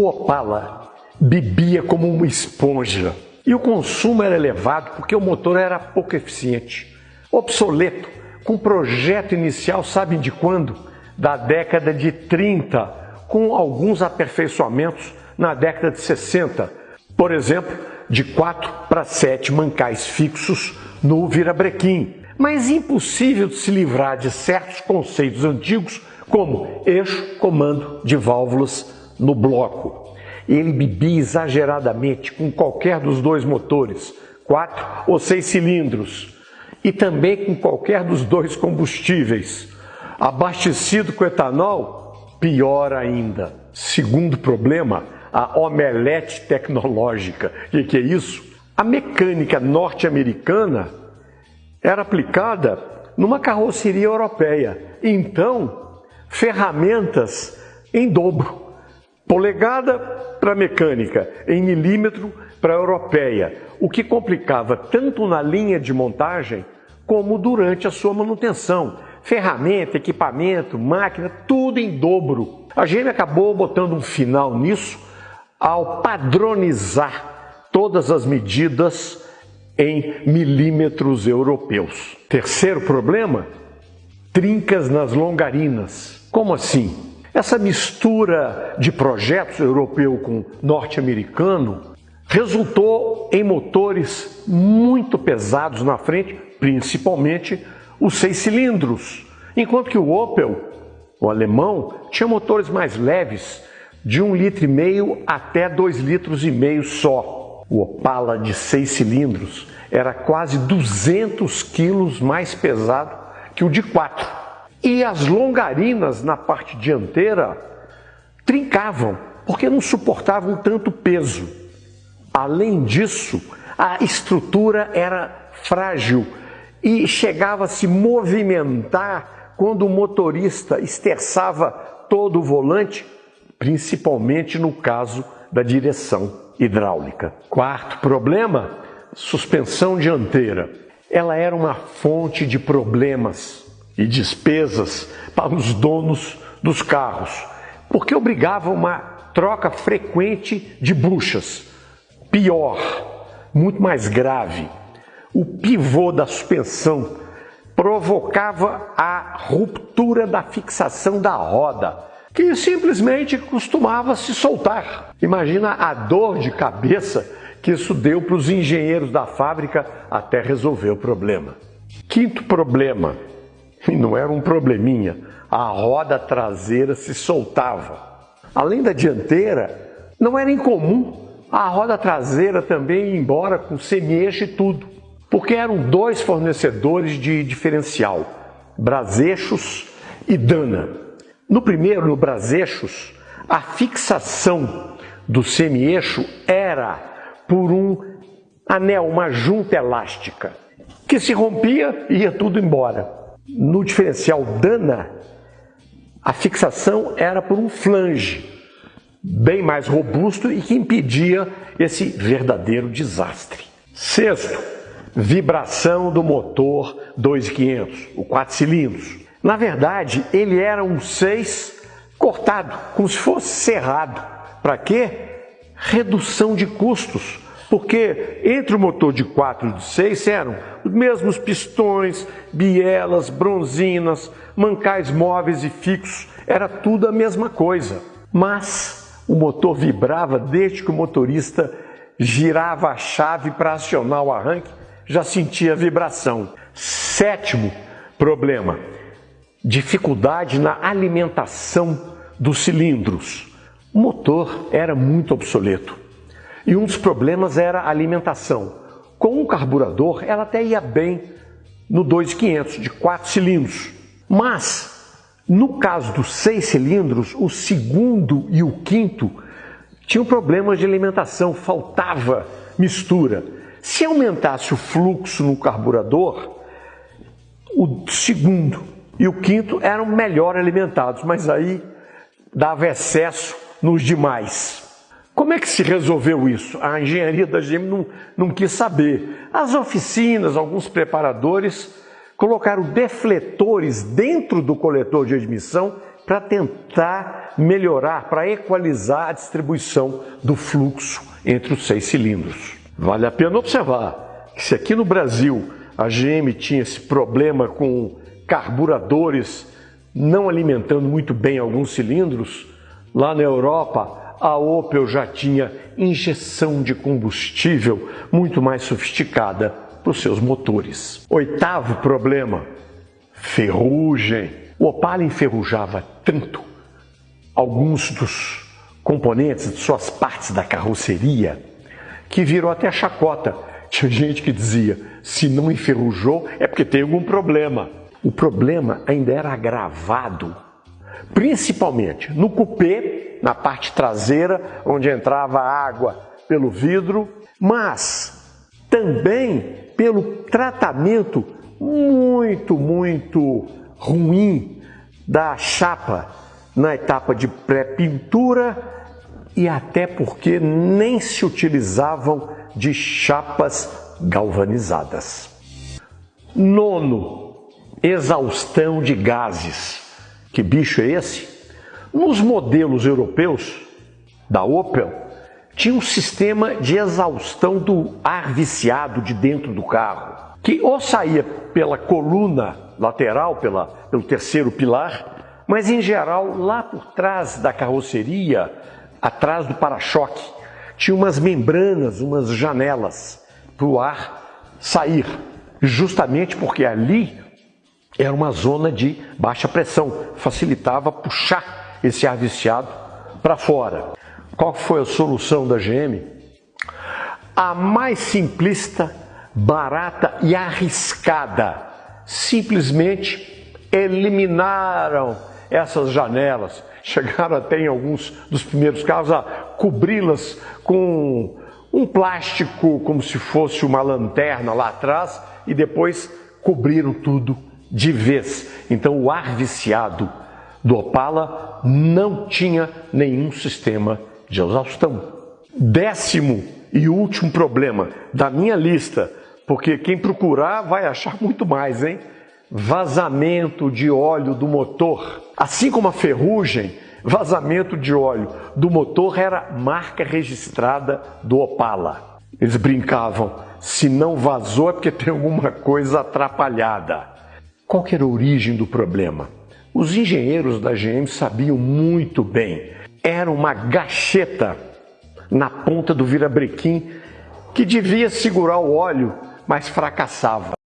O Opala bebia como uma esponja e o consumo era elevado porque o motor era pouco eficiente, obsoleto, com projeto inicial, sabem de quando? Da década de 30, com alguns aperfeiçoamentos na década de 60. Por exemplo, de 4 para 7 mancais fixos no virabrequim. Mas impossível de se livrar de certos conceitos antigos, como eixo, comando de válvulas no bloco. Ele bebia exageradamente com qualquer dos dois motores, 4 ou 6 cilindros, e também com qualquer dos dois combustíveis. Abastecido com etanol, pior ainda. Segundo problema, a omelete tecnológica. O que é isso? A mecânica norte-americana era aplicada numa carroceria europeia. Então, ferramentas em dobro. Polegada para a mecânica, em milímetro para a europeia, o que complicava tanto na linha de montagem como durante a sua manutenção. Ferramenta, equipamento, máquina, tudo em dobro. A GM acabou botando um final nisso ao padronizar todas as medidas em milímetros europeus. Terceiro problema, trincas nas longarinas. Como assim? Essa mistura de projetos europeu com norte-americano resultou em motores muito pesados na frente, principalmente os 6 cilindros, enquanto que o Opel, o alemão, tinha motores mais leves, de 1,5 litro até 2,5 litros só. O Opala de 6 cilindros era quase 200 quilos mais pesado que o de 4. E as longarinas na parte dianteira trincavam, porque não suportavam tanto peso. Além disso, a estrutura era frágil e chegava a se movimentar quando o motorista esterçava todo o volante, principalmente no caso da direção hidráulica. Quarto problema, suspensão dianteira. Ela era uma fonte de problemas e despesas para os donos dos carros, porque obrigava uma troca frequente de buchas. Pior, muito mais grave, o pivô da suspensão provocava a ruptura da fixação da roda, que simplesmente costumava se soltar. Imagina a dor de cabeça que isso deu para os engenheiros da fábrica até resolver o problema. Quinto problema, e não era um probleminha, a roda traseira se soltava. Além da dianteira, não era incomum a roda traseira também ir embora com semi-eixo e tudo, porque eram 2 fornecedores de diferencial, Braseixos e Dana. No primeiro, no Braseixos, a fixação do semi-eixo era por um anel, uma junta elástica, que se rompia e ia tudo embora. No diferencial Dana, a fixação era por um flange, bem mais robusto e que impedia esse verdadeiro desastre. Sexto, vibração do motor 2.500, o 4 cilindros. Na verdade, ele era um 6 cortado, como se fosse serrado. Para quê? Redução de custos. Porque entre o motor de 4 e o de 6 eram os mesmos pistões, bielas, bronzinas, mancais móveis e fixos, era tudo a mesma coisa. Mas o motor vibrava desde que o motorista girava a chave para acionar o arranque, já sentia vibração. Sétimo problema, dificuldade na alimentação dos cilindros. O motor era muito obsoleto. E um dos problemas era a alimentação. Com um carburador, ela até ia bem no 2.500, de 4 cilindros. Mas, no caso dos 6 cilindros, o segundo e o quinto tinham problemas de alimentação, faltava mistura. Se aumentasse o fluxo no carburador, o segundo e o quinto eram melhor alimentados, mas aí dava excesso nos demais. Como é que se resolveu isso? A engenharia da GM não quis saber. As oficinas, alguns preparadores, colocaram defletores dentro do coletor de admissão para tentar melhorar, para equalizar a distribuição do fluxo entre os 6 cilindros. Vale a pena observar que se aqui no Brasil a GM tinha esse problema com carburadores não alimentando muito bem alguns cilindros, lá na Europa a Opel já tinha injeção de combustível muito mais sofisticada para os seus motores. 8º problema, ferrugem. O Opala enferrujava tanto alguns dos componentes de suas partes da carroceria que virou até chacota. Tinha gente que dizia, se não enferrujou é porque tem algum problema. O problema ainda era agravado, principalmente no cupê, na parte traseira, onde entrava água pelo vidro, mas também pelo tratamento muito ruim da chapa na etapa de pré-pintura e até porque nem se utilizavam de chapas galvanizadas. 9º, exaustão de gases. Que bicho é esse? Nos modelos europeus da Opel, tinha um sistema de exaustão do ar viciado de dentro do carro, que ou saía pela coluna lateral, pelo 3º pilar, mas em geral lá por trás da carroceria, atrás do para-choque, tinha umas membranas, umas janelas para o ar sair, justamente porque ali era uma zona de baixa pressão, facilitava puxar esse ar viciado para fora. Qual foi a solução da GM? A mais simplista, barata e arriscada. Simplesmente eliminaram essas janelas. Chegaram até em alguns dos primeiros carros a cobri-las com um plástico como se fosse uma lanterna lá atrás e depois cobriram tudo de vez. Então o ar viciado do Opala não tinha nenhum sistema de exaustão. 10º e último problema da minha lista, porque quem procurar vai achar muito mais, hein? Vazamento de óleo do motor. Assim como a ferrugem, vazamento de óleo do motor era marca registrada do Opala. Eles brincavam, se não vazou é porque tem alguma coisa atrapalhada. Qual que era a origem do problema? Os engenheiros da GM sabiam muito bem. Era uma gacheta na ponta do virabrequim que devia segurar o óleo, mas fracassava.